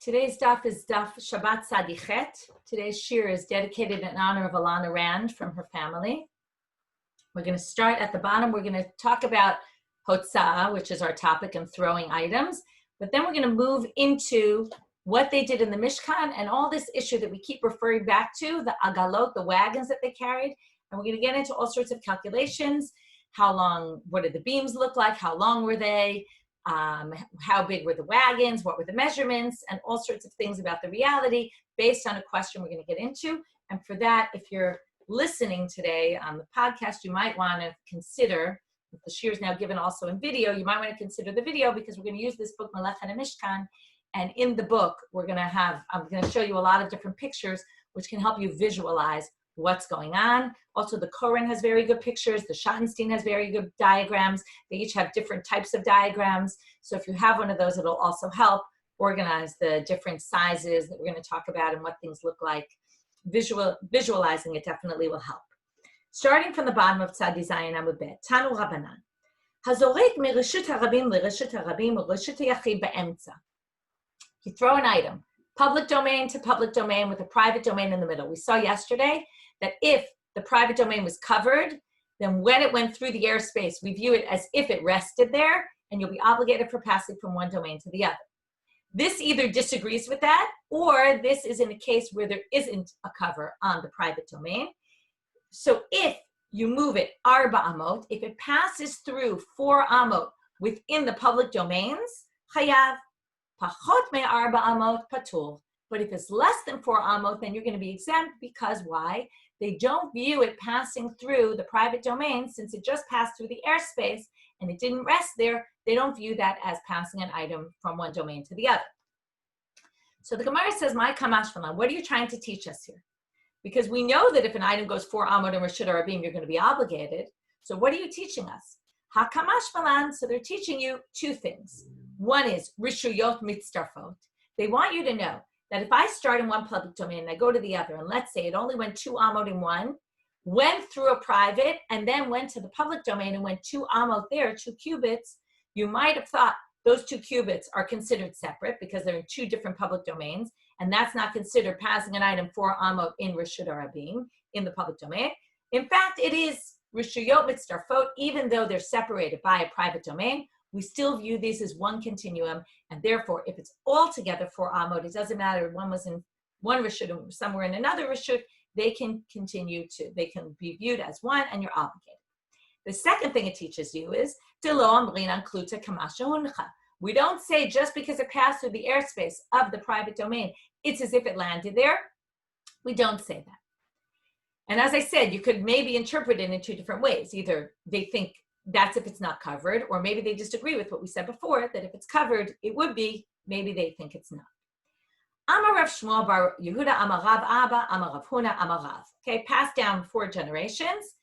Today's daf is daf Shabbat Sadichet. Today's shiur is dedicated in honor of Alana Rand from her family. We're going to start at the bottom. We're going to talk about Hotzah, which is our topic, and throwing items. But then we're going to move into what they did in the Mishkan and all this issue that we keep referring back to, the agalot, the wagons that they carried. And we're going to get into all sorts of calculations. How long, what did the beams look like? How long were they? How big were the wagons? What were the measurements? And all sorts of things about the reality based on a question we're going to get into. And for that, if you're listening today on the podcast, you might want to consider, if the shiur is now given also in video, you might want to consider the video because we're going to use this book, Melechet Mishkan. And in the book, I'm going to show you a lot of different pictures which can help you visualize what's going on. Also, the Koren has very good pictures. The Schottenstein has very good diagrams. They each have different types of diagrams. So if you have one of those, it'll also help organize the different sizes that we're going to talk about and what things look like. Visualizing it definitely will help. Starting from the bottom of Tzadi Zayin Amud Bet, Tanu Rabbanan. Hazorek mireshut harabim lereshut harabim u'reshut hayachid be'emtza. You throw an item, public domain to public domain with a private domain in the middle. We saw yesterday that if the private domain was covered, then when it went through the airspace, we view it as if it rested there, and you'll be obligated for passing from one domain to the other. This either disagrees with that, or this is in a case where there isn't a cover on the private domain. So if you move it arba amot, if it passes through 4 amot within the public domains, chayav. Pachot me arba amot patur. But if it's less than 4 amot, then you're going to be exempt because why? They don't view it passing through the private domain since it just passed through the airspace and it didn't rest there. They don't view that as passing an item from one domain to the other. So the Gemara says, "My kamash v'lan." What are you trying to teach us here? Because we know that if an item goes 4 amot and reshut harabim, you're going to be obligated. So what are you teaching us? Ha kamash v'lan. So they're teaching you 2 things. One is rishuyot mitzdarfot. They want you to know that if I start in one public domain and I go to the other, and let's say it only went 2 amot in one, went through a private, and then went to the public domain and went 2 amot there, 2 cubits, you might have thought those 2 cubits are considered separate because they're in 2 different public domains, and that's not considered passing an item 4 amot in reshut harabim, in the public domain. In fact, it is rishuyot mitzdarfot, even though they're separated by a private domain. We still view these as one continuum, and therefore, if it's all together 4 amot, it doesn't matter if one was in one reshut and somewhere in another reshut, they can be viewed as one, and you're obligated. The second thing it teaches you is, we don't say just because it passed through the airspace of the private domain, it's as if it landed there. We don't say that. And as I said, you could maybe interpret it in 2 different ways. Either they think that's if it's not covered, or maybe they disagree with what we said before, that if it's covered, it would be, maybe they think it's not. Amar Rav Shmuel bar Yehuda, Amar Rav Abba, Amar Rav Huna, Amar Rav. Okay, passed down 4 generations.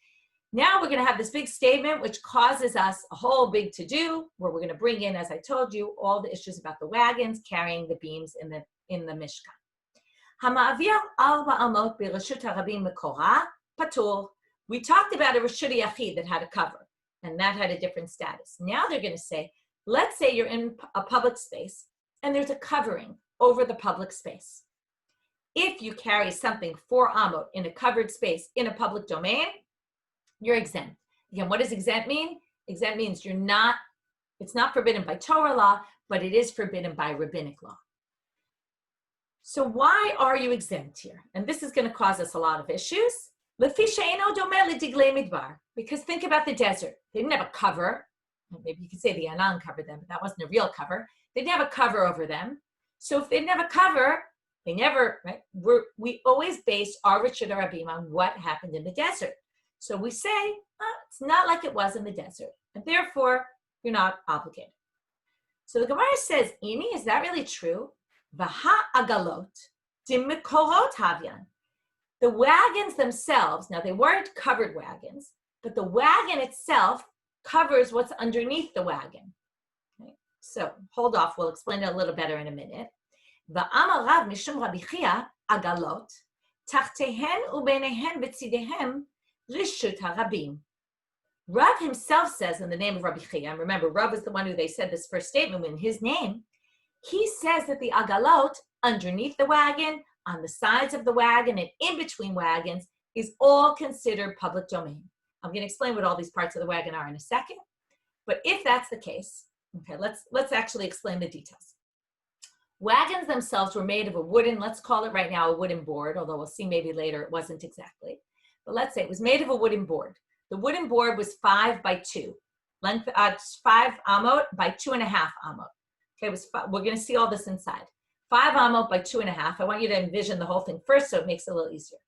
Now we're going to have this big statement, which causes us a whole big to-do, where we're going to bring in, as I told you, all the issues about the wagons carrying the beams in the Mishkan. Hama'avir arba amot b'reshut harabim mekora patur. We talked about a reshut yachid that had a cover, and that had a different status. Now they're going to say, let's say you're in a public space, and there's a covering over the public space. If you carry something 4 amot in a covered space in a public domain, you're exempt. Again, what does exempt mean? Exempt means it's not forbidden by Torah law, but it is forbidden by rabbinic law. So why are you exempt here? And this is going to cause us a lot of issues. Because think about the desert. They didn't have a cover. Maybe you could say the Anan covered them, but that wasn't a real cover. They didn't have a cover over them. So if they didn't have a cover, right? We always base our reshut harabim on what happened in the desert. So we say, it's not like it was in the desert. And therefore, you're not obligated. So the Gemara says, Ini, is that really true? Vaha agalot, dimikorot havyan. The wagons themselves, now they weren't covered wagons, but the wagon itself covers what's underneath the wagon. Okay? So hold off, we'll explain it a little better in a minute. Va'amar Rav mishum Rabbi Chia agalot, tachtehen ubenehen betzidehem reshut harabim. Rav himself says in the name of Rabbi Chia, and remember, Rav is the one who they said this first statement in his name, he says that the agalot underneath the wagon, on the sides of the wagon, and in between wagons is all considered public domain. I'm going to explain what all these parts of the wagon are in a second. But if that's the case, okay, let's actually explain the details. Wagons themselves were made of a wooden, let's call it right now a wooden board, although we'll see maybe later it wasn't exactly. But let's say it was made of a wooden board. The wooden board was 5 by 2, length 5 amot by 2.5 amot. Okay, we're going to see all this inside. 5 amot by 2.5. I want you to envision the whole thing first so it makes it a little easier.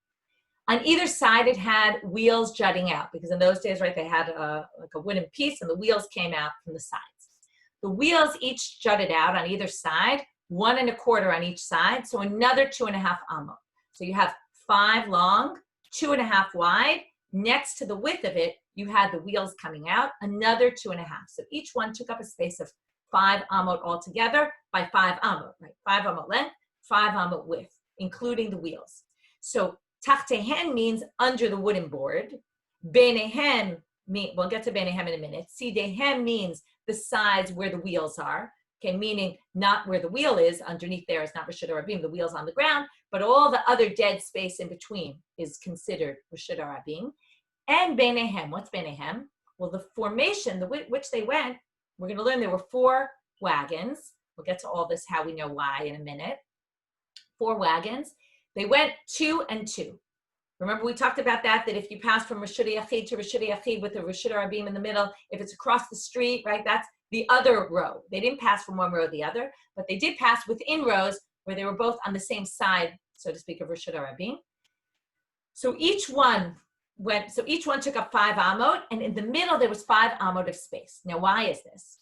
On either side, it had wheels jutting out because in those days, right, they had like a wooden piece and the wheels came out from the sides. The wheels each jutted out on either side, 1.25 on each side, so another 2.5 amot. So you have 5 long, 2.5 wide. Next to the width of it, you had the wheels coming out, another 2.5. So each one took up a space of 5 amot altogether by 5 amot, right? 5 amot length, 5 amot width, including the wheels. So tachtehen means under the wooden board. Beinehem, we'll get to beinehem in a minute. Sidehem means the sides where the wheels are. Okay, meaning not where the wheel is, underneath there is not Reshut Rabim, the wheel's on the ground, but all the other dead space in between is considered Reshut Rabim. And Beinehem, what's Beinehem? Well, the formation, which they went, we're going to learn there were 4 wagons. We'll get to all this, how we know why in a minute. 4 wagons. They went 2 and 2. Remember we talked about that if you pass from Reshut Yachid to Reshut Yachid with the Reshut Rabim in the middle, if it's across the street, right, that's the other row. They didn't pass from one row to the other, but they did pass within rows where they were both on the same side, so to speak, of Reshut Rabim. So each one took up 5 amot, and in the middle there was 5 amot of space. Now, why is this?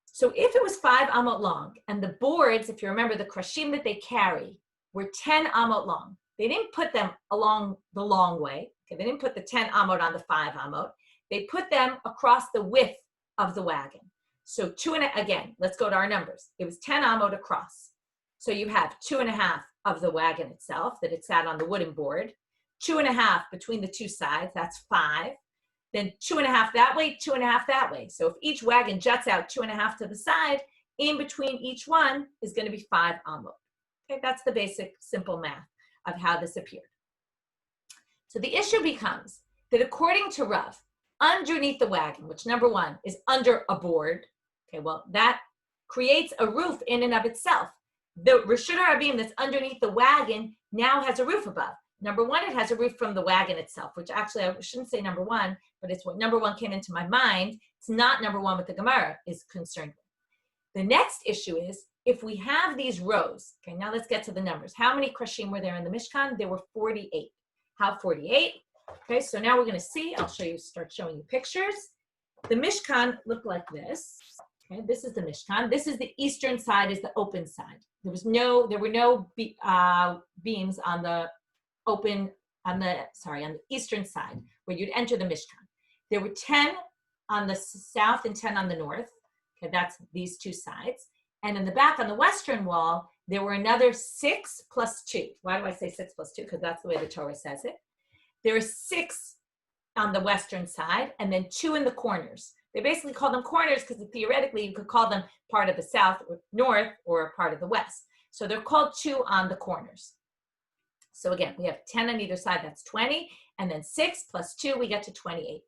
So if it was 5 amot long, and the boards, if you remember, the krashim that they carry were 10 amot long, they didn't put them along the long way. Okay, they didn't put the 10 amot on the 5 amot. They put them across the width of the wagon. So again, let's go to our numbers. It was 10 amot across. So you have 2.5 of the wagon itself that it sat on the wooden board, 2.5 between the 2 sides, that's 5. Then 2.5 that way, 2.5 that way. So if each wagon juts out 2.5 to the side, in between each one is going to be 5 amot. Okay, that's the basic simple math of how this appeared. So the issue becomes that according to Rav, underneath the wagon, which number 1 is under a board, okay, well, that creates a roof in and of itself. The Reshut Rabim that's underneath the wagon now has a roof above. Number 1, it has a roof from the wagon itself, which actually I shouldn't say number 1, but it's what number 1 came into my mind. It's not number 1 what the Gemara is concerned with. The next issue is if we have these rows, okay, now let's get to the numbers. How many krashim were there in the Mishkan? There were 48. How 48? Okay, so now we're going to see, I'll start showing you pictures. The Mishkan looked like this. Okay, this is the Mishkan. This is the eastern side, is the open side. There were no beams on the eastern side where you'd enter the Mishkan. There were 10 on the south and 10 on the north. Okay, that's these 2 sides. And in the back on the western wall, there were another 6 plus 2. Why do I say 6 plus 2? Because that's the way the Torah says it. There are 6 on the western side and then 2 in the corners. They basically call them corners because theoretically you could call them part of the south or north or part of the west. So they're called 2 on the corners. So again, we have 10 on either side, that's 20. And then 6 plus 2, we get to 48,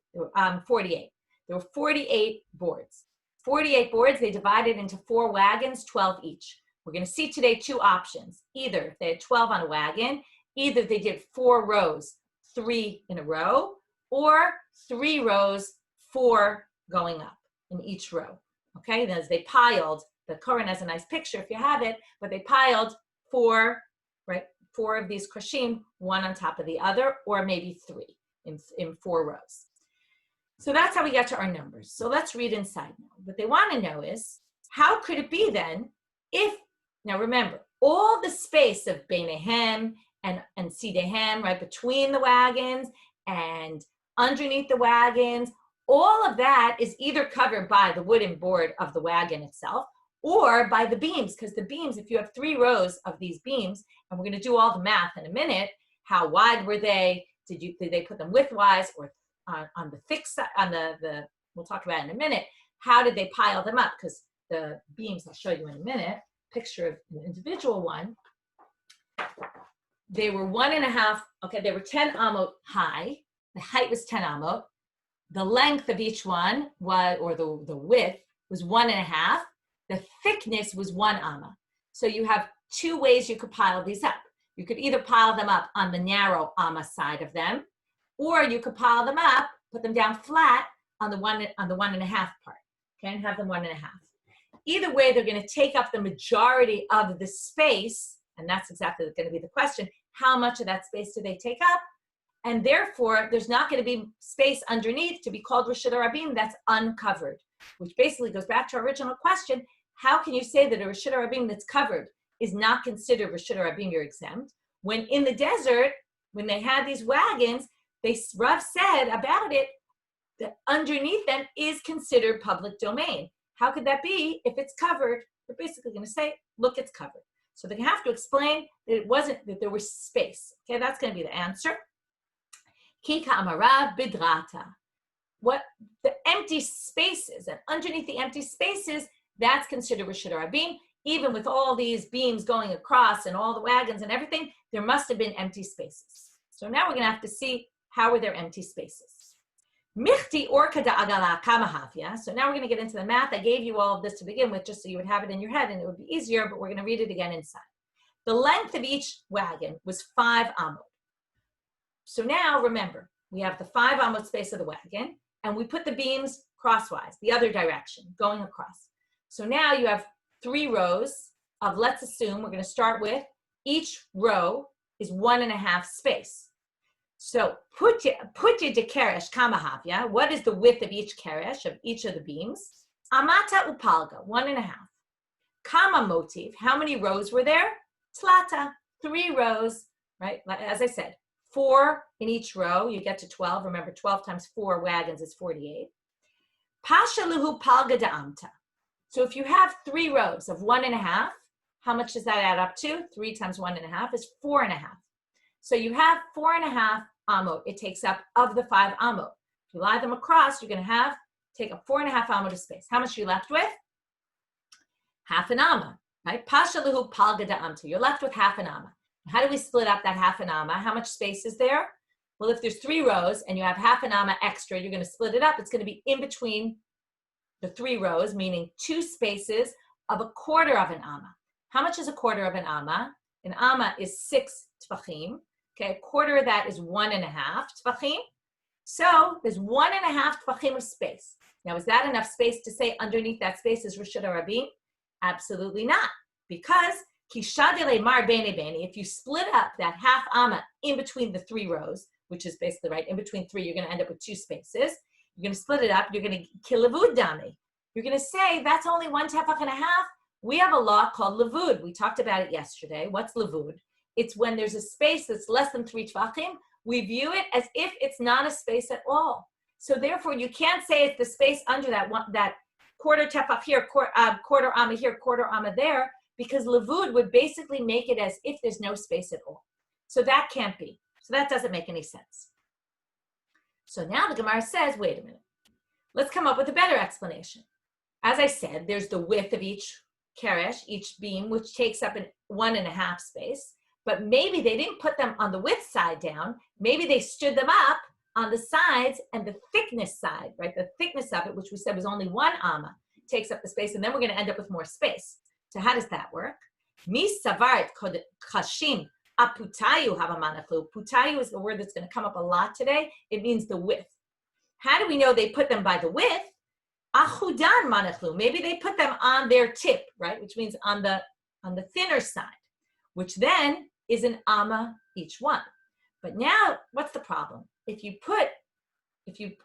48. There were 48 boards. 48 boards, they divided into 4 wagons, 12 each. We're going to see today 2 options. Either if they had 12 on a wagon, either they did 4 rows, 3 in a row, or 3 rows, 4 going up in each row. Okay, and as they piled, the Koran has a nice picture if you have it, but they piled 4, right? 4 of these krashim, 1 on top of the other, or maybe 3 in 4 rows. So that's how we get to our numbers. So let's read inside now. What they want to know is, how could it be then if, now remember, all the space of Beinehem and Sidehem, right, between the wagons and underneath the wagons, all of that is either covered by the wooden board of the wagon itself or by the beams, because the beams, if you have 3 rows of these beams, and we're going to do all the math in a minute, how wide were they? Did they put them widthwise or on the thick side, on the we'll talk about it in a minute, how did they pile them up? Because the beams, I'll show you in a minute, picture of an individual one. They were 1.5, okay, they were 10 amot high. The height was 10 amot. The length of each one was, or the width was 1.5. The thickness was 1 amma. So you have 2 ways you could pile these up. You could either pile them up on the narrow amma side of them, or you could pile them up, put them down flat on the 1.5 part, okay, and have them 1.5. Either way, they're going to take up the majority of the space, and that's exactly going to be the question. How much of that space do they take up? And therefore, there's not going to be space underneath to be called Reshut HaRabim that's uncovered, which basically goes back to our original question. How can you say that a Reshut HaRabim that's covered is not considered Reshut HaRabim, you're exempt, when in the desert, when they had these wagons, Rav said about it that underneath them is considered public domain. How could that be if it's covered? They're basically going to say, look, it's covered. So they have to explain that it wasn't, that there was space. Okay, that's going to be the answer. Kika amarav bidrata. What the empty spaces, and underneath the empty spaces, that's considered Reshut HaRabim. Even with all these beams going across and all the wagons and everything, there must have been empty spaces. So now we're going to have to see how were there empty spaces. Michti orka da agala kamahafya. So now we're going to get into the math. I gave you all of this to begin with just so you would have it in your head and it would be easier, but we're going to read it again inside. The length of each wagon was 5 amot. So now remember, we have the 5 amot space of the wagon and we put the beams crosswise, the other direction, going across. So now you have 3 rows of, let's assume we're going to start with, each row is 1.5 space. So putya de keresh kamahavya. What is the width of each keresh, of each of the beams? Amata upalga, 1.5. Kama motiv, how many rows were there? Tlata, 3 rows, right? As I said, 4 in each row, you get to 12. Remember, 12 times 4 wagons is 48. Pasha luhu palga da amta. So if you have 3 rows of 1.5, how much does that add up to? 3 times 1.5 is 4.5. So you have 4.5 amot it takes up of the 5 amot. If you lie them across, you're going to take up 4.5 amot of space. How much are you left with? Half an amma, right? Pasha luhu palga da amta. You're left with half an amma. How do we split up that half an amma? How much space is there? Well, if there's 3 rows and you have half an amma extra, you're going to split it up. It's going to be in between the 3 rows, meaning 2 spaces of 1/4 of an amma. How much is 1/4 of an amma? An amma is 6 tfachim. Okay, 1/4 of that is 1.5 tfachim. So there's 1.5 tfachim of space. Now, is that enough space to say underneath that space is Reshut HaRabim? Absolutely not. Because kishadele mar bene bene, if you split up that half amma in between the 3 rows, which is basically right, in between 3, you're going to end up with 2 spaces. You're going to split it up. You're going to kill levud dami. You're going to say that's only 1 tefach and a half. We have a law called levud. We talked about it yesterday. What's levud? It's when there's a space that's less than 3 tefachim. We view it as if it's not a space at all. So therefore, you can't say it's the space under that 1/4 tefach here, 1/4 amma here, 1/4 amma there, because levud would basically make it as if there's no space at all. So that can't be. So that doesn't make any sense. So now the Gemara says, wait a minute. Let's come up with a better explanation. As I said, there's the width of each keresh, each beam, which takes up 1.5 space. But maybe they didn't put them on the width side down. Maybe they stood them up on the sides and the thickness side, right? The thickness of it, which we said was only 1 amma, takes up the space. And then we're going to end up with more space. So how does that work? Mi savarit chashim aputayu havamanachlu. Putayu is the word that's going to come up a lot today. It means the width. How do we know they put them by the width? Achudan manachlu. Maybe they put them on their tip, right? Which means on the thinner side, which then is an amma each one. But now, what's the problem? If you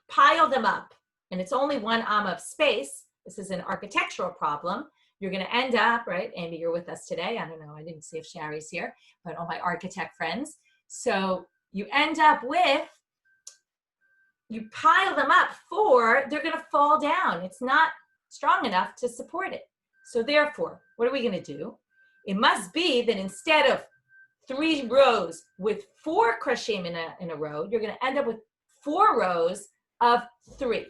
pile them up and it's only 1 amma of space, this is an architectural problem, you're going to end up, right? Amy, you're with us today. I don't know. I didn't see if Shari's here, but all my architect friends. So you end up with, you pile them up they're going to fall down. It's not strong enough to support it. So therefore, what are we going to do? It must be that instead of 3 rows with 4 krashim in a row, you're going to end up with 4 rows of 3.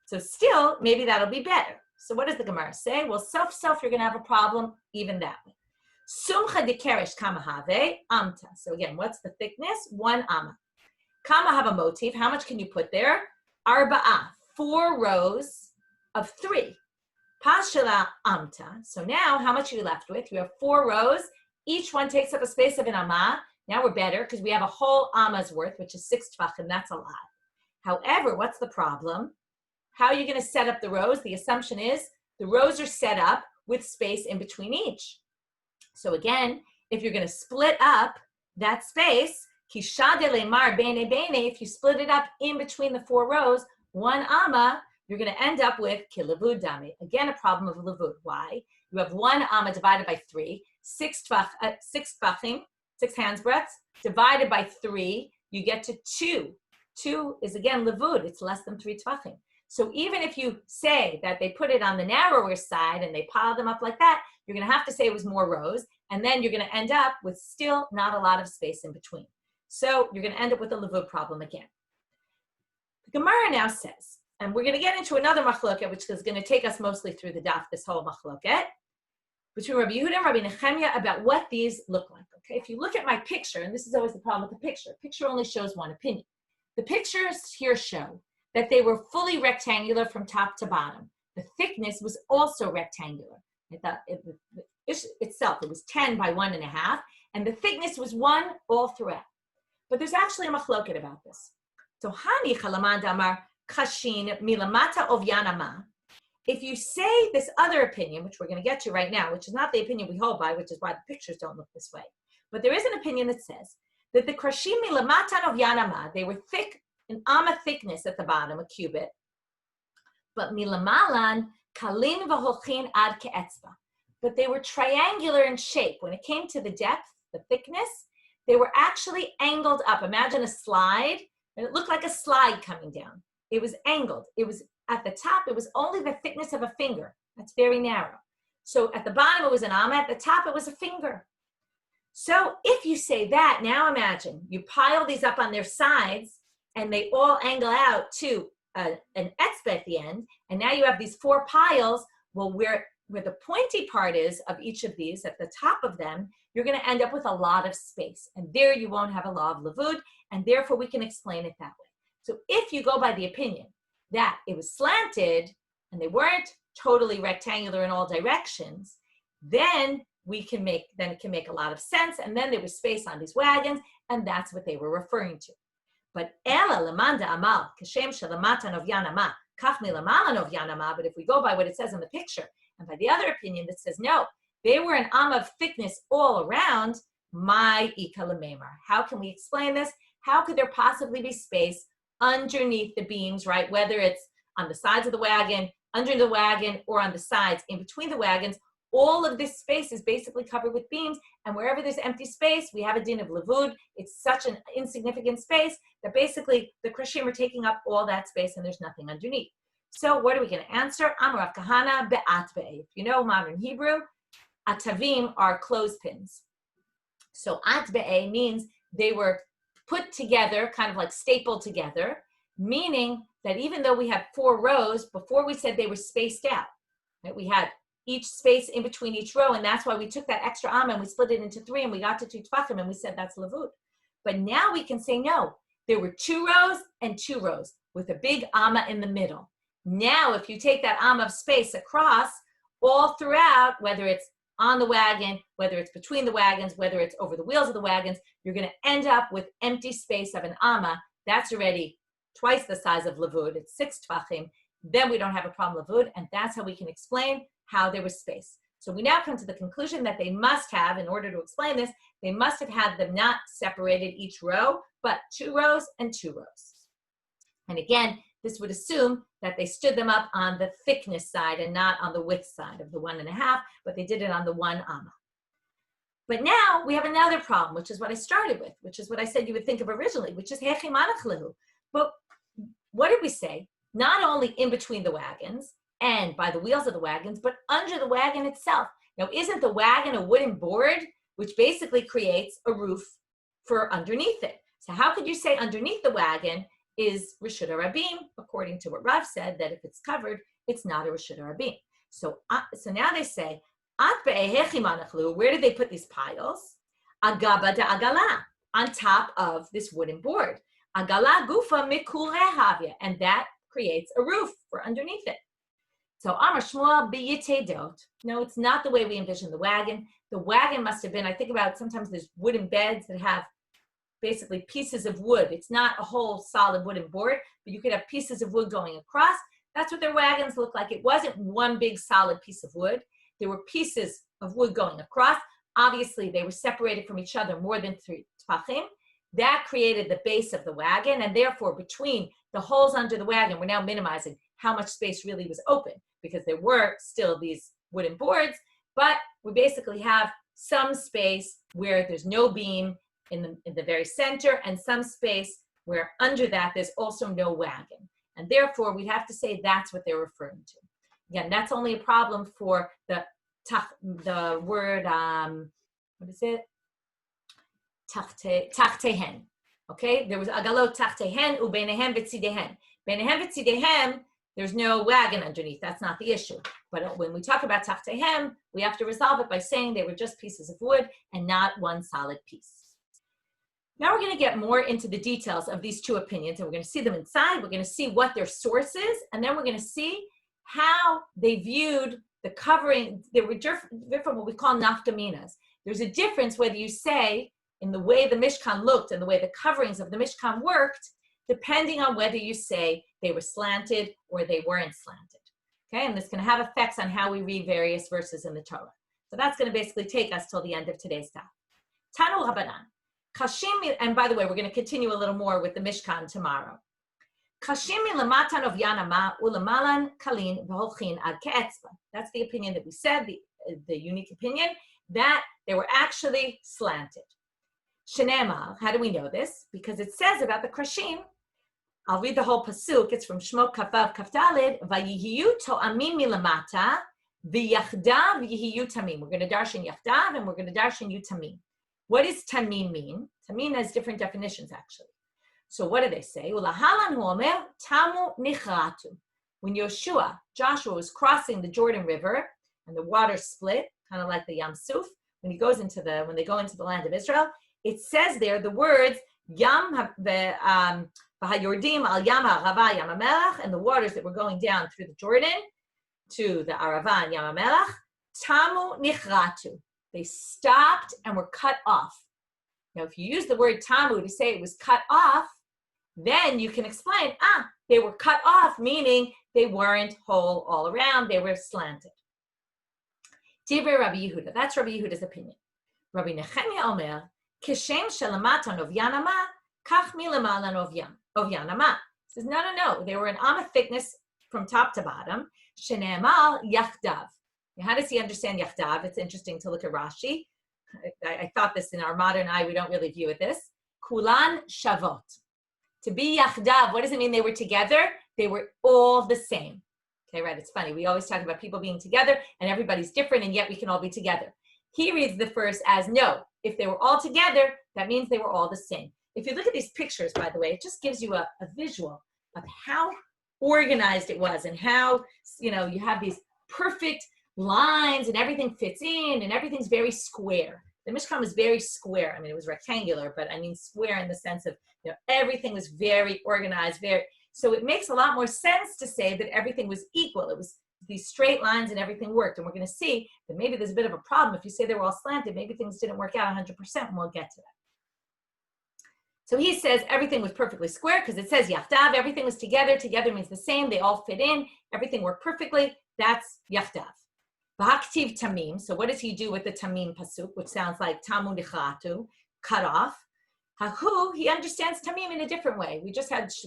So still, maybe that'll be better. So what does the Gemara say? Well, self, you're going to have a problem even that way. Sumcha de keresh kama have amta. So again, what's the thickness? 1 amma. Kama have a motif. How much can you put there? Arba'ah, 4 rows of 3. Pashala amta. So now, how much are you left with? You have 4 rows. Each one takes up a space of an amma. Now we're better because we have a whole amma's worth, which is 6 tvachim. That's a lot. However, what's the problem? How are you going to set up the rows? The assumption is the rows are set up with space in between each. So again, if you're going to split up that space, if you split it up in between the 4 rows, 1 amma, you're going to end up with kilavud dami. Again, a problem of lavud. Why? You have 1 amma divided by 3, 6 tvachim, 6 hands breadths, divided by 3, you get to 2. 2 is again lavud. It's less than 3 tvachim. So even if you say that they put it on the narrower side and they pile them up like that, you're going to have to say it was more rows, and then you're going to end up with still not a lot of space in between. So you're going to end up with a lavud problem again. The Gemara now says, and we're going to get into another machloket, which is going to take us mostly through the daf, this whole machloket, between Rabbi Yehuda and Rabbi Nechemia about what these look like. Okay, if you look at my picture, and this is always the problem with the picture only shows one opinion. The pictures here show that they were fully rectangular from top to bottom. The thickness was also rectangular. I thought it was 10 by 1.5, and the thickness was 1 all throughout. But there's actually a machloket about this. So hani chalaman damar kashin milamata of yanama. If you say this other opinion, which we're going to get to right now, which is not the opinion we hold by, which is why the pictures don't look this way, but there is an opinion that says that the krashim milamatan of yanama, they were thick, an amma thickness at the bottom, a cubit, but milamalan kalin v'holchin ad ke'etzba. But they were triangular in shape. When it came to the depth, the thickness, they were actually angled up. Imagine a slide, and it looked like a slide coming down. It was angled. It was at the top, it was only the thickness of a finger. That's very narrow. So at the bottom, it was an amma. At the top, it was a finger. So if you say that, now imagine you pile these up on their sides, and they all angle out to an etzbah at the end, and now you have these 4 piles. Well, where the pointy part is of each of these, at the top of them, you're going to end up with a lot of space, and there you won't have a law of lavud, and therefore we can explain it that way. So if you go by the opinion that it was slanted and they weren't totally rectangular in all directions, then it can make a lot of sense, and then there was space on these wagons, and that's what they were referring to. But ela lemanda amal kashem shalamatan of yanama kach milamalan of yanama. But if we go by what it says in the picture, and by the other opinion that says no, they were an amma of thickness all around, my ika lememar. How can we explain this? How could there possibly be space underneath the beams, right? Whether it's on the sides of the wagon, under the wagon, or on the sides, in between the wagons, all of this space is basically covered with beams, and wherever there's empty space, we have a din of lavud. It's such an insignificant space that basically the krashim are taking up all that space and there's nothing underneath. So what are we going to answer? Amar kahana be'at be'e. If you know modern Hebrew, atavim are clothespins. So at be'e means they were put together, kind of like stapled together, meaning that even though we have 4 rows, before we said they were spaced out, right? We had each space in between each row, and that's why we took that extra amma and we split it into 3, and we got to 2 tvachim, and we said that's lavud. But now we can say no. There were 2 rows and 2 rows with a big amma in the middle. Now, if you take that amma of space across all throughout, whether it's on the wagon, whether it's between the wagons, whether it's over the wheels of the wagons, you're going to end up with empty space of an amma. That's already twice the size of lavud. It's 6 tvachim. Then we don't have a problem lavud, and that's how we can explain how there was space. So we now come to the conclusion that they must have, in order to explain this, they must have had them not separated each row, but 2 rows and 2 rows. And again, this would assume that they stood them up on the thickness side and not on the width side of the 1.5, but they did it on the 1 amma. But now we have another problem, which is what I started with, which is what I said you would think of originally, which is hechi manach lehu. But what did we say? Not only in between the wagons and by the wheels of the wagons, but under the wagon itself. Now, isn't the wagon a wooden board, which basically creates a roof for underneath it? So how could you say underneath the wagon is Reshut HaRabim, according to what Rav said, that if it's covered, it's not a Reshut HaRabim? So now they say, where did they put these piles? Agaba de agala, on top of this wooden board. Agala gufa mikurehavya, and that creates a roof for underneath it. So Amar Shmuel b'yitedot. No, it's not the way we envision the wagon. The wagon must have been, I think about sometimes there's wooden beds that have basically pieces of wood. It's not a whole solid wooden board, but you could have pieces of wood going across. That's what their wagons look like. It wasn't one big solid piece of wood. There were pieces of wood going across. Obviously, they were separated from each other more than 3 tfachim. That created the base of the wagon, and therefore between the holes under the wagon, we're now minimizing how much space really was open, because there were still these wooden boards, but we basically have some space where there's no beam in the very center, and some space where under that there's also no wagon. And therefore, we'd have to say that's what they're referring to. Again, that's only a problem for the word, what is it? Tachtehen. Okay, there was agalot tachtehen ubenehem v'tzidehen. Benehem v'tzidehen, there's no wagon underneath. That's not the issue. But when we talk about tachtehen, we have to resolve it by saying they were just pieces of wood and not one solid piece. Now we're going to get more into the details of these two opinions, and we're going to see them inside. We're going to see what their source is, and then we're going to see how they viewed the covering. They were different, what we call nafkaminas. There's a difference whether you say in the way the Mishkan looked and the way the coverings of the Mishkan worked, depending on whether you say they were slanted or they weren't slanted. Okay, and this can have effects on how we read various verses in the Torah. So that's going to basically take us till the end of today's daf. Tanu Rabbanan. And by the way, we're going to continue a little more with the Mishkan tomorrow. That's the opinion that we said, the unique opinion, that they were actually slanted. Shenema, how do we know this? Because it says about the krashim, I'll read the whole pasuk, it's from Shmot Kafav Kafdalid, Vayihiyu to'amim milamata, v'yachdav yihiyu tamim. We're going to darshan yachdav and we're going to darshan yutamim. What does tamim mean? Tamim has different definitions, actually. So what do they say? When Joshua was crossing the Jordan River and the water split, kind of like the Yam Suf, when they go into the land of Israel, it says there the words Yam v'hayordim al Yam ha'arava Yam ha'melach, and the waters that were going down through the Jordan to the Arava and Yam ha'melach, tamu nichratu. They stopped and were cut off. Now, if you use the word tamu to say it was cut off, then you can explain, they were cut off, meaning they weren't whole all around, they were slanted. Divrei Rabbi Yehuda, that's Rabbi Yehuda's opinion. Rabbi Nechemia Omer, Kishem shelamatan of yanama, kach milamalan of yanama. Says, no, they were an amma thickness from top to bottom. Shene'emal yachdav. Now, how does he understand yachdav? It's interesting to look at Rashi. I thought this in our modern eye, we don't really view it this. Kulan shavot. To be yachdav, what does it mean they were together? They were all the same. Okay, right, it's funny. We always talk about people being together and everybody's different and yet we can all be together. He reads the verse as no. If they were all together, that means they were all the same. If you look at these pictures, by the way, it just gives you a visual of how organized it was and how, you have these perfect lines and everything fits in and everything's very square. The Mishkan was very square. I mean, it was rectangular, but I mean square in the sense of, everything was very organized, so it makes a lot more sense to say that everything was equal. It was these straight lines and everything worked. And we're going to see that maybe there's a bit of a problem. If you say they were all slanted, maybe things didn't work out 100%, and we'll get to that. So he says everything was perfectly square because it says yachdav, everything was together. Together means the same. They all fit in. Everything worked perfectly. That's yachdav. V'haktiv tamim. So what does he do with the tamim pasuk, which sounds like tamu nichratu, cut off? Hahu, he understands tamim in a different way. We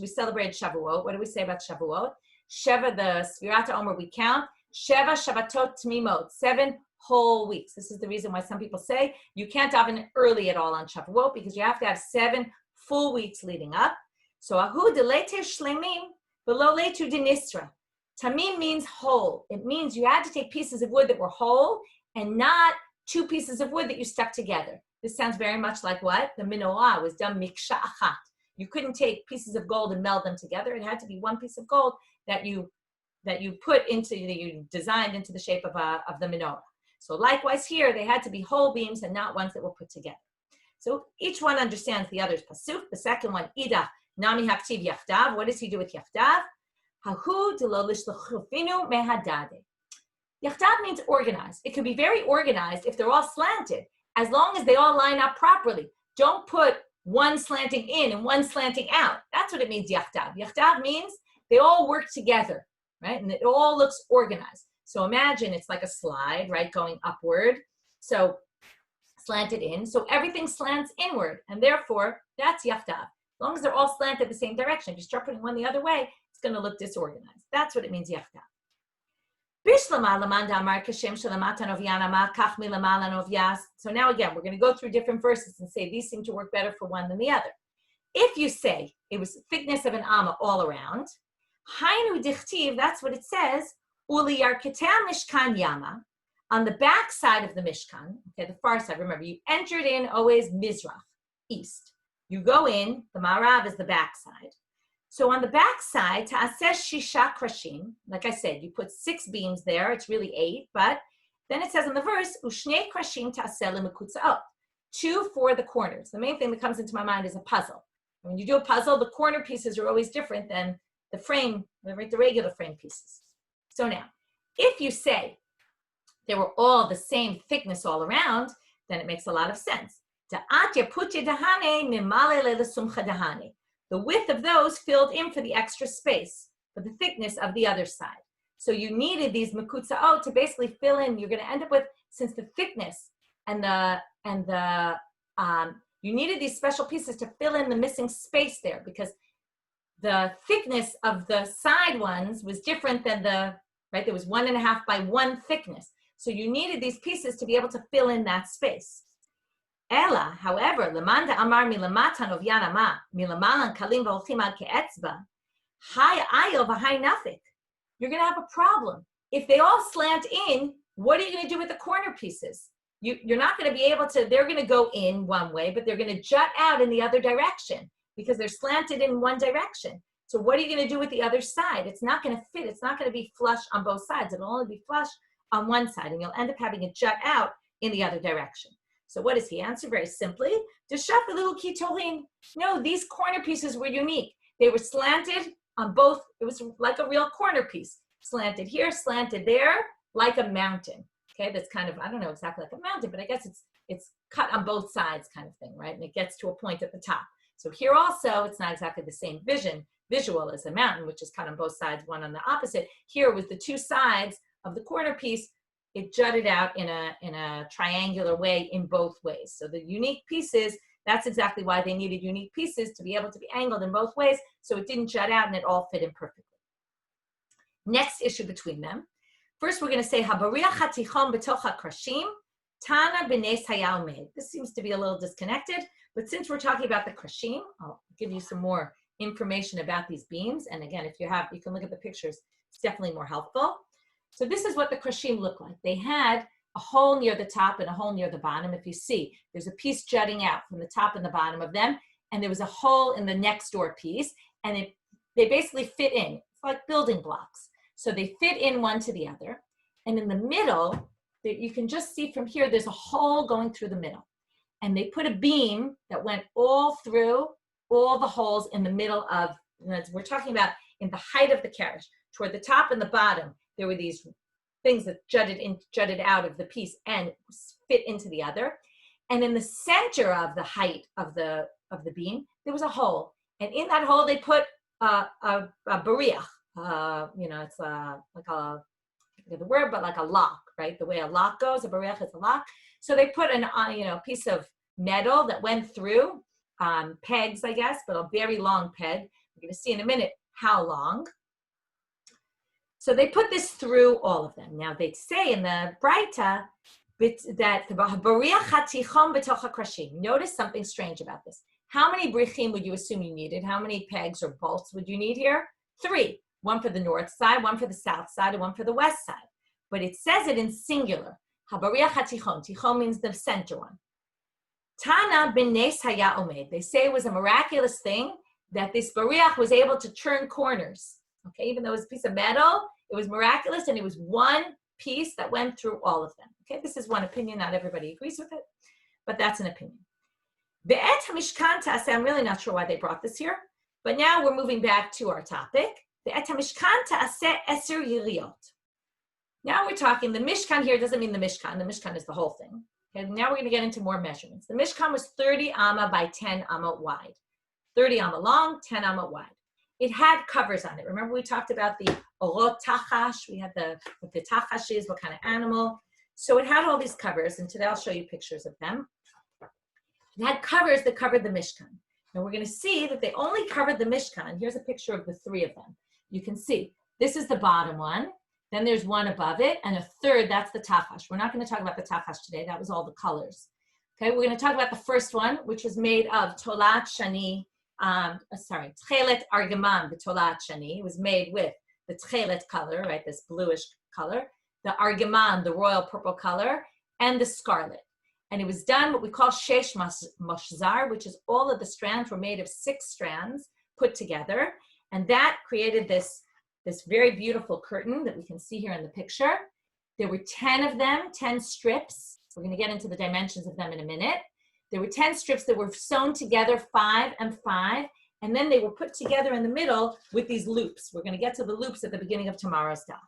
celebrated Shavuot. What do we say about Shavuot? Sheva, the Sfirat Omer we count. Sheva Shabbatot Tmimot, 7 whole weeks. This is the reason why some people say you can't daven early at all on Shavuot because you have to have 7 full weeks leading up. So Ahu delete shlemim below letu dinisra. Tamim means whole. It means you had to take pieces of wood that were whole and not 2 pieces of wood that you stuck together. This sounds very much like what? The menorah was done miksha achat. You couldn't take pieces of gold and meld them together. It had to be one piece of gold that you you designed into the shape of the menorah. So likewise here, they had to be whole beams and not ones that were put together. So each one understands the other's pasuk. The second one, Ida nami haktiv yachdav. What does he do with yachdav? Hahu delo lishlachufinu mehadade. Yachdav means organized. It can be very organized if they're all slanted, as long as they all line up properly. Don't put one slanting in and one slanting out. That's what it means, yachdav. Yachdav means they all work together, right? And it all looks organized. So imagine it's like a slide, right, going upward. So slanted in. So everything slants inward, and therefore that's yachdav. As long as they're all slanted the same direction, if you start putting one the other way, it's going to look disorganized. That's what it means, yachdav. So now again, we're going to go through different verses and say these seem to work better for one than the other. If you say it was thickness of an amma all around, hainu dichtiv, that's what it says, uli yarketea mishkan yama, on the back side of the mishkan, okay, the far side, remember, you entered in always mizrach, east. You go in, the marav is the back side. So on the back side, ta'aseh shisha krashim, like I said, you put 6 beams there, it's really 8, but then it says in the verse, ushnei krashim ta'aseh lemekutzaot, 2 for the corners. The main thing that comes into my mind is a puzzle. When you do a puzzle, the corner pieces are always different than the frame, the regular frame pieces. So now, if you say they were all the same thickness all around, then it makes a lot of sense. The width of those filled in for the extra space, for the thickness of the other side. So you needed these mekutzaot to basically fill in. You're going to end up with, since the thickness you needed these special pieces to fill in the missing space there, because the thickness of the side ones was different than right? There was 1.5 by 1 thickness. So you needed these pieces to be able to fill in that space. Ella, however, lemanda amar milamatan of yanama, milamalan kalim v'olchim al ke'etzba, hai ayo v'hai nafik. You're going to have a problem. If they all slant in, what are you going to do with the corner pieces? You're not going to be able to, they're going to go in one way, but they're going to jut out in the other direction because they're slanted in one direction. So what are you going to do with the other side? It's not going to fit. It's not going to be flush on both sides. It'll only be flush on one side, and you'll end up having it jut out in the other direction. So what does he answer? Very simply, no, these corner pieces were unique. They were slanted on both. It was like a real corner piece. Slanted here, slanted there, like a mountain. Okay, that's kind of, I don't know exactly like a mountain, but I guess it's cut on both sides kind of thing, right? And it gets to a point at the top. So here also, it's not exactly the same visual as a mountain, which is cut on both sides, one on the opposite. Here was the 2 sides of the corner piece. It jutted out in a triangular way in both ways. So the unique pieces, that's exactly why they needed unique pieces, to be able to be angled in both ways, so it didn't jut out and it all fit in perfectly. Next issue between them. First, we're going to say, Habariach hatichon betocha krashim, Tana b'nes hayaomed. This seems to be a little disconnected, but since we're talking about the krashim, I'll give you some more information about these beams. And again, if you can look at the pictures, it's definitely more helpful. So this is what the krashim look like. They had a hole near the top and a hole near the bottom. If you see, there's a piece jutting out from the top and the bottom of them, and there was a hole in the next door piece, and they basically fit in. It's like building blocks. So they fit in one to the other. And in the middle, you can just see from here, there's a hole going through the middle. And they put a beam that went all through all the holes in the middle of, we're talking about in the height of the carriage, toward the top and the bottom, there were these things that jutted out of the piece and fit into the other. And in the center of the height of the beam, there was a hole. And in that hole, they put a bariach. It's like a, I forget the word, but like a lock, right? The way a lock goes, a bariach is a lock. So they put a piece of metal that went through, pegs, I guess, but a very long peg. We're going to see in a minute how long. So they put this through all of them. Now they say in the Braita that the bariach hatichon betocha krashim. Notice something strange about this. How many brichim would you assume you needed? How many pegs or bolts would you need here? 3. One for the north side, one for the south side, and one for the west side. But it says it in singular. Habariach hatichon. Tichon means the center one. Tana b'nes haya omed. They say it was a miraculous thing that this bariach was able to turn corners. Okay, even though it was a piece of metal, It was miraculous, and it was one piece that went through all of them. Okay, this is one opinion. Not everybody agrees with it, but that's an opinion. Be'et hamishkan ta'aseh, I'm really not sure why they brought this here, but now we're moving back to our topic. Be'et hamishkan ta'aseh eser yiriot. Now we're talking, the Mishkan here doesn't mean the Mishkan. The Mishkan is the whole thing. Okay, now we're going to get into more measurements. The Mishkan was 30 amma by 10 amma wide. 30 amma long, 10 amma wide. It had covers on it. Remember we talked about the orot tachash. We had what the tachash is, what kind of animal. So it had all these covers, and today I'll show you pictures of them. It had covers that covered the Mishkan. And we're going to see that they only covered the Mishkan. Here's a picture of the three of them. You can see, this is the bottom one. Then there's one above it, and a third, that's the tachash. We're not going to talk about the tachash today. That was all the colors. Okay, we're going to talk about the first one, which was made of tolat shani, tchelet argaman, the tolat shani. It was made with the tchelet color, right, this bluish color, the argaman, the royal purple color, and the scarlet. And it was done what we call shesh moshzar, which is all of the strands were made of 6 strands put together. And that created this very beautiful curtain that we can see here in the picture. There were 10 of them, 10 strips. We're going to get into the dimensions of them in a minute. There were 10 strips that were sewn together, 5 and 5, and then they were put together in the middle with these loops. We're going to get to the loops at the beginning of tomorrow's daf.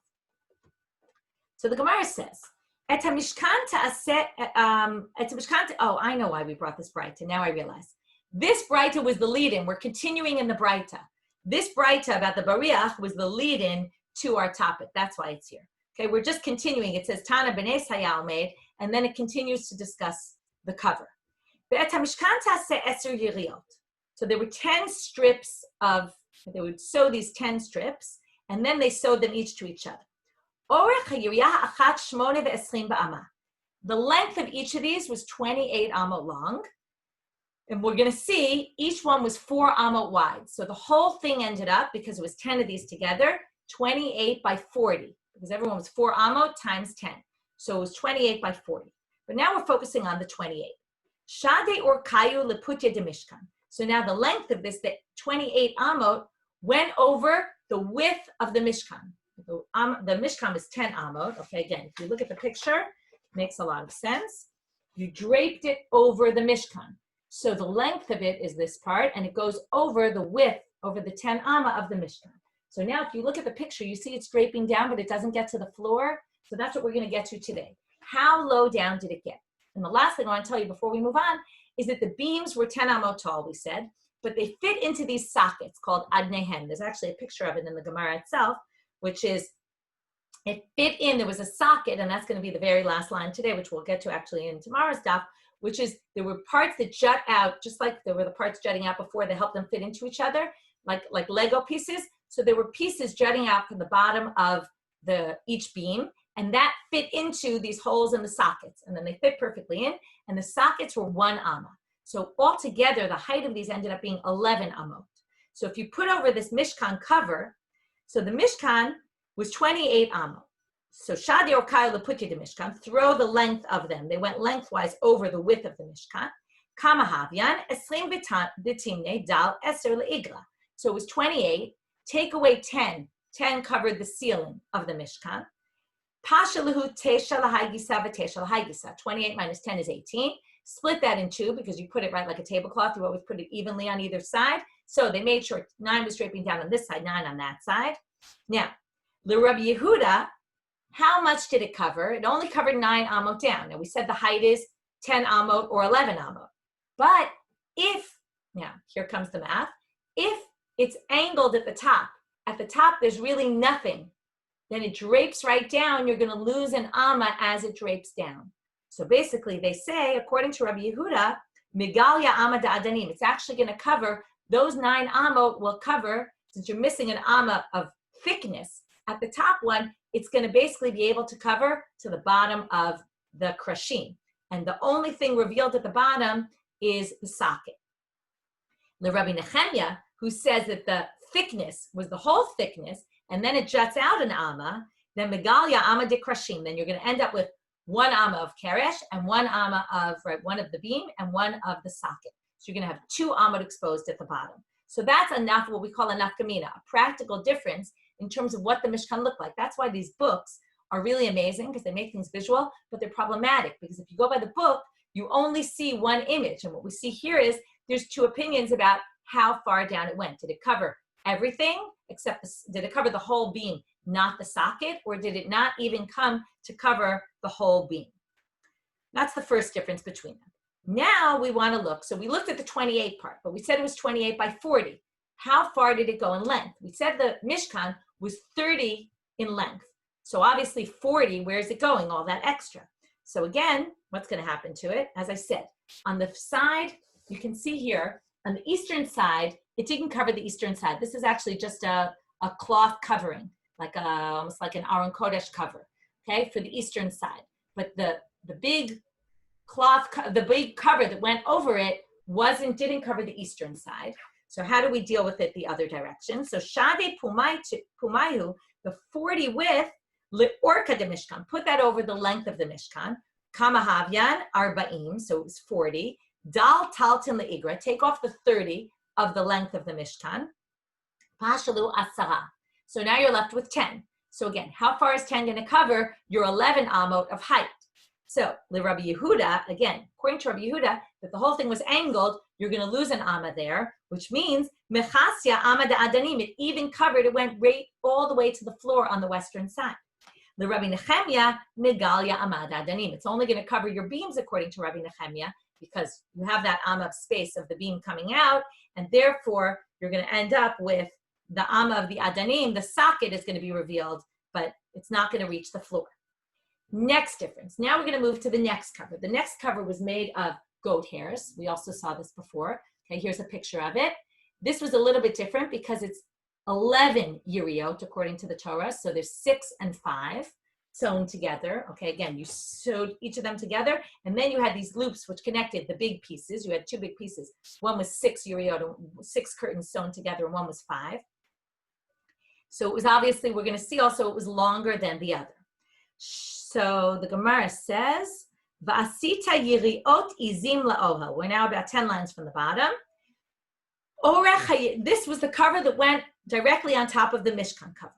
So the Gemara says, oh, I know why we brought this Breita. Now I realize. This Breita was the lead-in. We're continuing in the Breita. This Breita about the Bariach was the lead-in to our topic. That's why it's here. Okay, we're just continuing. It says Tana b'nes hayal made, and then it continues to discuss the cover. So there were 10 strips of, they would sew these 10 strips, and then they sewed them each to each other. The length of each of these was 28 amot long. And we're going to see each one was 4 amot wide. So the whole thing ended up, because it was 10 of these together, 28 by 40. Because everyone was 4 amot times 10. So it was 28 by 40. But now we're focusing on the 28. Shade or kayu leputya de mishkan. So now the length of this, the 28 amot, went over the width of the mishkan. The mishkan is 10 amot. Okay, again, if you look at the picture, it makes a lot of sense. You draped it over the mishkan. So the length of it is this part, and it goes over the width, over the 10 amma of the Mishkan. So now if you look at the picture, you see it's draping down, but it doesn't get to the floor. So that's what we're going to get to today. How low down did it get? And the last thing I want to tell you before we move on is that the beams were 10 amot tall, we said, but they fit into these sockets called adnehen. There's actually a picture of it in the Gemara itself, which is, it fit in, there was a socket, and that's going to be the very last line today, which we'll get to actually in tomorrow's daf, which is there were parts that jut out, just like there were the parts jutting out before, they helped them fit into each other, like Lego pieces. So there were pieces jutting out from the bottom of each beam, and that fit into these holes in the sockets. And then they fit perfectly in, and the sockets were 1 amma. So altogether, the height of these ended up being 11 amot. So if you put over this Mishkan cover, so the Mishkan was 28 amot. So Shadi or Kyle Leputya de Mishkan, throw the length of them. They went lengthwise over the width of the Mishkan. Kamahavyan, Esrim Bitimne Dal Eser Leigla. So it was 28. Take away 10. 10 covered the ceiling of the Mishkan. Pasha Lehu Tesha Lahagisa Vatesha Lahagisa. 28 minus 10 is 18. Split that in 2 because you put it right like a tablecloth. You always put it evenly on either side. So they made sure 9 was draping down on this side, 9 on that side. Now, the Rabbi Yehuda, how much did it cover? It only covered 9 amot down. Now we said the height is 10 amot or 11 amot. But if, now here comes the math, if it's angled at the top there's really nothing, then it drapes right down, you're going to lose an amma as it drapes down. So basically they say, according to Rabbi Yehuda, Migalya amma da'adanim, it's actually going to cover, those 9 amot will cover, since you're missing an amma of thickness, at the top one, it's going to basically be able to cover to the bottom of the krashim. And the only thing revealed at the bottom is the socket. The Rabbi Nechemia, who says that the thickness was the whole thickness, and then it juts out an amma, then Megalia amma de krashim, then you're going to end up with 1 amma of keresh and 1 amma of, right, 1 of the beam and 1 of the socket. So you're going to have 2 amma exposed at the bottom. So that's enough, what we call a nafkamina, a practical difference in terms of what the Mishkan looked like. That's why these books are really amazing, because they make things visual, but they're problematic, because if you go by the book, you only see one image. And what we see here is there's two opinions about how far down it went. Did it cover everything except did it cover the whole beam, not the socket, or did it not even come to cover the whole beam? That's the first difference between them. Now we want to look. So we looked at the 28 part, but we said it was 28 by 40. How far did it go in length? We said the Mishkan was 30 in length. So obviously 40, where's it going? All that extra. So again, what's going to happen to it? As I said, on the side, you can see here, on the eastern side, it didn't cover the eastern side. This is actually just a cloth covering, like almost like an Aron Kodesh cover, okay, for the eastern side. But the big cloth, the big cover that went over it didn't cover the eastern side. So how do we deal with it the other direction? So Shade Pumayu, the 40 width, Orka de Mishkan, put that over the length of the Mishkan. Kamahavyan, Arba'im, so it was 40. Dal Taltin Le'igra, take off the 30 of the length of the Mishkan. Pashalu Asara. So now you're left with 10. So again, how far is 10 going to cover your 11 amot of height? So, Rabbi Yehuda, again, according to Rabbi Yehuda, that the whole thing was angled, you're going to lose an amma there, which means Mechasya amma da adanim, it even covered, it went right all the way to the floor on the western side. Rabbi Nechemia, Megalia amma da adanim. It's only going to cover your beams, according to Rabbi Nechemia, because you have that amma of space of the beam coming out, and therefore you're going to end up with the amma of the adanim, the socket is going to be revealed, but it's not going to reach the floor. Next difference. Now we're going to move to the next cover. The next cover was made of goat hairs. We also saw this before. Okay, here's a picture of it. This was a little bit different because it's 11 yiriot according to the Torah. So there's 6 and 5 sewn together. Okay, again, you sewed each of them together, and then you had these loops which connected the big pieces. You had 2 big pieces. One was 6 yiriot, 6 curtains sewn together, and one was 5. So it was obviously, we're going to see also it was longer than the other. So the Gemara says, V'asita yiriot izim la'oha. We're now about 10 lines from the bottom. This was the cover that went directly on top of the Mishkan cover.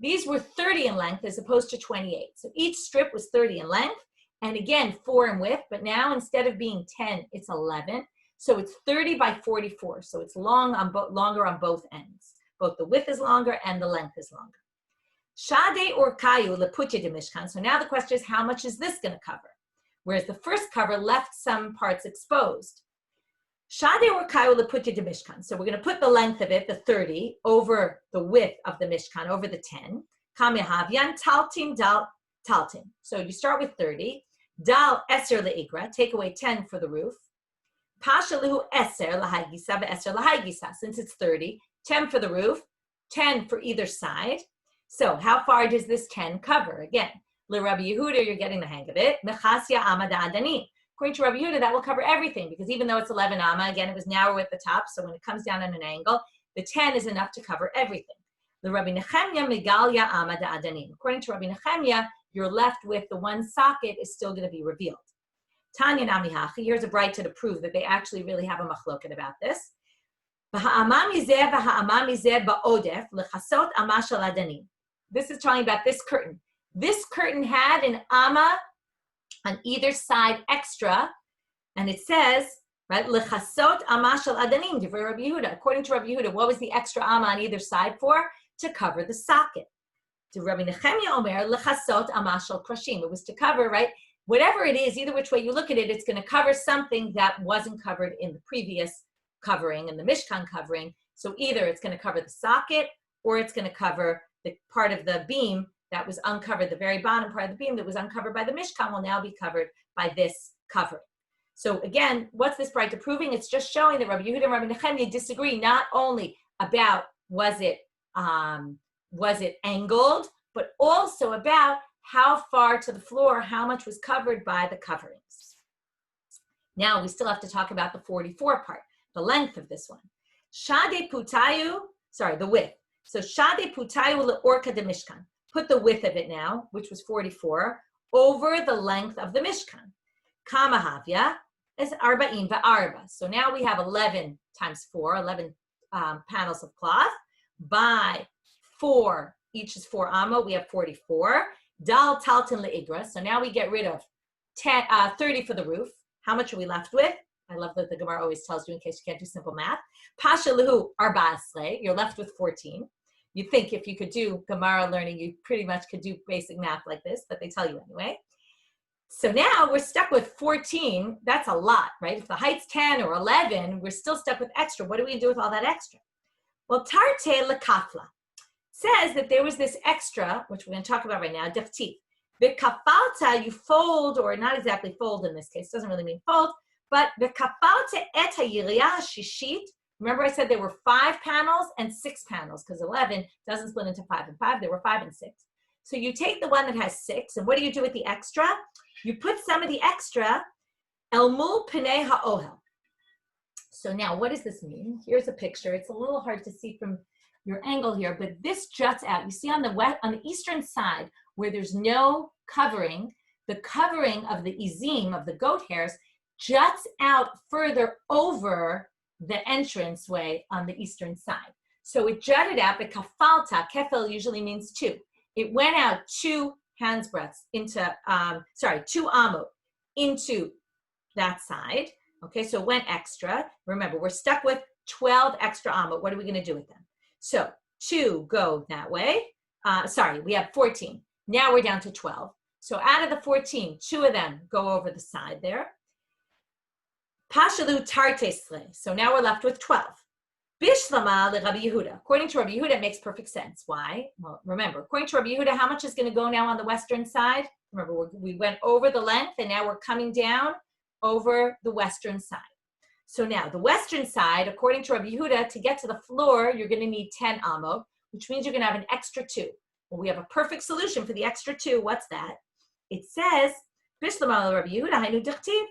These were 30 in length as opposed to 28. So each strip was 30 in length, and again, 4 in width, but now instead of being 10, it's 11. So it's 30 by 44. So it's longer on both ends. Both the width is longer and the length is longer. Shade or kayu leputya de mishkan. So now the question is, how much is this going to cover? Whereas the first cover left some parts exposed. Shade or kayu leputya de mishkan. So we're going to put the length of it, the 30, over the width of the mishkan, over the 10. Kamehavyan taltin dal taltin. So you start with 30. Dal eser leigra. Take away 10 for the roof. Pasha lihu eser lahagisa ve'eser lahagisa. Since it's 30, 10 for the roof, 10 for either side. So how far does this 10 cover? Again, Rabbi Yehuda, you're getting the hang of it. Mechasya amma da adanim. According to Rabbi Yehuda, that will cover everything, because even though it's 11 amma, again, it was narrow at the top, so when it comes down on an angle, the 10 is enough to cover everything. Rabbi Nechemia megalia amma da adanim. According to Rabbi Nechemia, you're left with the one socket is still going to be revealed. Tanya namihachi. Here's a brighta to prove that they actually really have a machloket about this. This is talking about this curtain. This curtain had an amma on either side extra, and it says, right, lechasot amma shel adanim, divrei Rabbi Yehuda. According to Rabbi Yehuda, what was the extra amma on either side for? To cover the socket. To Rabbi Nechemia Omer, lechasot amma shel krashim. It was to cover, right, whatever it is, either which way you look at it, it's going to cover something that wasn't covered in the previous covering, in the Mishkan covering. So either it's going to cover the socket, or it's going to cover the part of the beam that was uncovered, the very bottom part of the beam that was uncovered by the Mishkan will now be covered by this covering. So again, what's this brighta proving? It's just showing that Rabbi Yehuda and Rabbi Nechemia disagree not only about was it angled, but also about how far to the floor, how much was covered by the coverings. Now we still have to talk about the 44 part, the length of this one. Shade putayu, the width. So shade putayu leorka de mishkan. Put the width of it now, which was 44, over the length of the mishkan. Kamahavya is arba'im va'arba. So now we have 11 times 4, 11 panels of cloth by 4, each is 4 amma, we have 44. Dal talton le'igra, so now we get rid of 30 for the roof. How much are we left with? I love that the Gemara always tells you in case you can't do simple math. Pasha lehu arba asre, you're left with 14. You'd think if you could do Gemara learning, you pretty much could do basic math like this, but they tell you anyway. So now we're stuck with 14. That's a lot, right? If the height's 10 or 11, we're still stuck with extra. What do we do with all that extra? Well, tarte lekafla says that there was this extra, which we're going to talk about right now, daftif. V'kafalta, you fold, or not exactly fold in this case, doesn't really mean fold, but v'kafalta et hayiriyah shishit. Remember I said there were 5 panels and 6 panels, because 11 doesn't split into 5 and 5, there were 5 and 6. So you take the one that has 6, and what do you do with the extra? You put some of the extra el mul penei ha'ohel. So now what does this mean? Here's a picture. It's a little hard to see from your angle here, but this juts out. You see on the eastern side where there's no covering, the covering of the izim, of the goat hairs, juts out further over the entranceway on the eastern side. So it jutted out, but kafalta, kefel usually means 2. It went out 2 hands breadths into, 2 amot into that side. Okay, so it went extra. Remember, we're stuck with 12 extra amot. What are we going to do with them? So 2 go that way. We have 14. Now we're down to 12. So out of the 14, 2 of them go over the side there. Pashalu tartesle. So now we're left with 12. Bishlama le Rabbi Yehuda. According to Rabbi Yehuda, it makes perfect sense. Why? Well, remember, according to Rabbi Yehuda, how much is going to go now on the western side? Remember, we went over the length, and now we're coming down over the western side. So now, the western side, according to Rabbi Yehuda, to get to the floor, you're going to need 10 amot, which means you're going to have an extra 2. Well, we have a perfect solution for the extra 2. What's that? It says, Bishlama le Rabbi Yehuda, hainu dichtiv,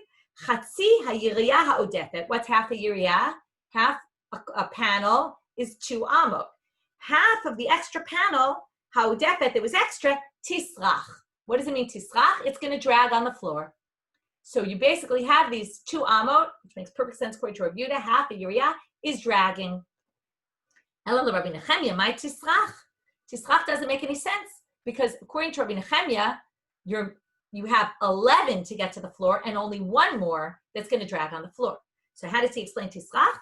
chatzi hayiriyah ha'odefet. What's half a yiriyah? Half a panel is 2 amot. Half of the extra panel, ha'odefet, that was extra, tisrach. What does it mean, tisrach? It's going to drag on the floor. So you basically have these 2 amot, which makes perfect sense according to Rabbi Yehuda, half a yiriyah is dragging. Ela Rabbi Nechemia, my tisrach. Tisrach doesn't make any sense because according to Rabbi Nechemia, you have 11 to get to the floor and only 1 more that's going to drag on the floor. So how does he explain tisrach?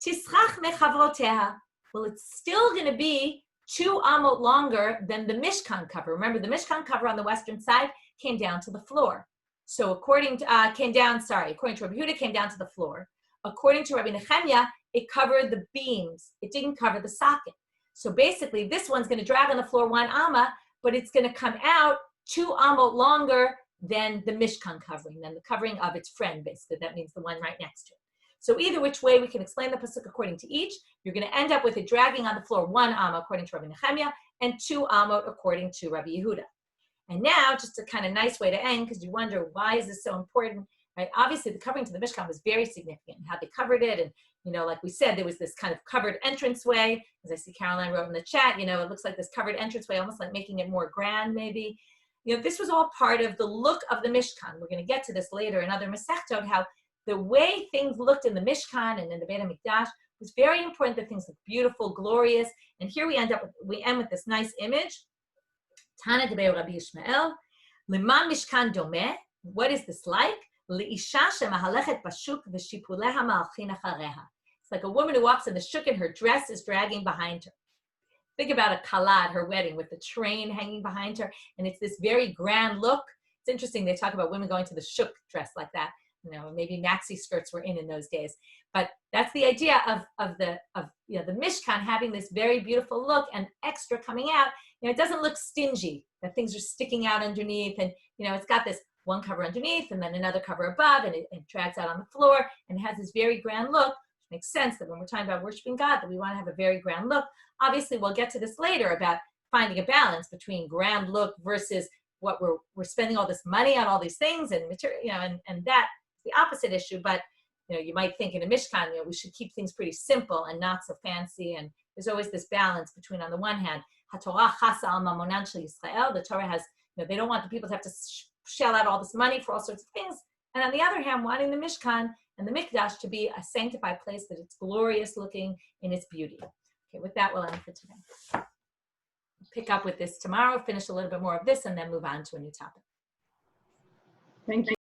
Tisrach mechavroteha. Well, it's still going to be 2 amot longer than the Mishkan cover. Remember, the Mishkan cover on the western side came down to the floor. So according to Rabbi Yehuda, came down to the floor. According to Rabbi Nechemia, it covered the beams. It didn't cover the socket. So basically, this one's going to drag on the floor 1 amma, but it's going to come out 2 amot longer than the Mishkan covering, than the covering of its friend, basically. That means the one right next to it. So either which way we can explain the pasuk according to each, you're going to end up with it dragging on the floor 1 amma according to Rabbi Nechemia and 2 amot according to Rabbi Yehuda. And now, just a kind of nice way to end, because you wonder, why is this so important? Right? Obviously, the covering to the Mishkan was very significant, how they covered it. And, like we said, there was this kind of covered entranceway. As I see Caroline wrote in the chat, it looks like this covered entranceway, almost like making it more grand, maybe. This was all part of the look of the Mishkan. We're going to get to this later in other Masechtot, how the way things looked in the Mishkan and in the Beit HaMikdash was very important, that things look beautiful, glorious. And here we end with this nice image. Tana Deber Rabbi Yishmael, Liman Mishkan Domeh. What is this like? Li'isha shemahalechet bashuk v'shipuleha ma'alchin achareha. It's like a woman who walks in the shuk and her dress is dragging behind her. Think about a kala at her wedding with the train hanging behind her, and it's this very grand look. It's interesting, they talk about women going to the shuk dressed like that. Maybe maxi skirts were in those days. But that's the idea of the Mishkan having this very beautiful look and extra coming out. It doesn't look stingy, that things are sticking out underneath, and it's got this one cover underneath and then another cover above, and it drags out on the floor, and it has this very grand look, which makes sense that when we're talking about worshiping God, that we want to have a very grand look. Obviously, we'll get to this later about finding a balance between grand look versus what we're spending all this money on all these things and material, and that's the opposite issue. But you might think in a Mishkan, we should keep things pretty simple and not so fancy. And there's always this balance between, on the one hand, HaTorah chasa al mamonan shel Yisrael. The Torah has, they don't want the people to have to shell out all this money for all sorts of things. And on the other hand, wanting the Mishkan and the mikdash to be a sanctified place, that it's glorious looking in its beauty. Okay, with that, we'll end for today. Pick up with this tomorrow, finish a little bit more of this, and then move on to a new topic. Thank you.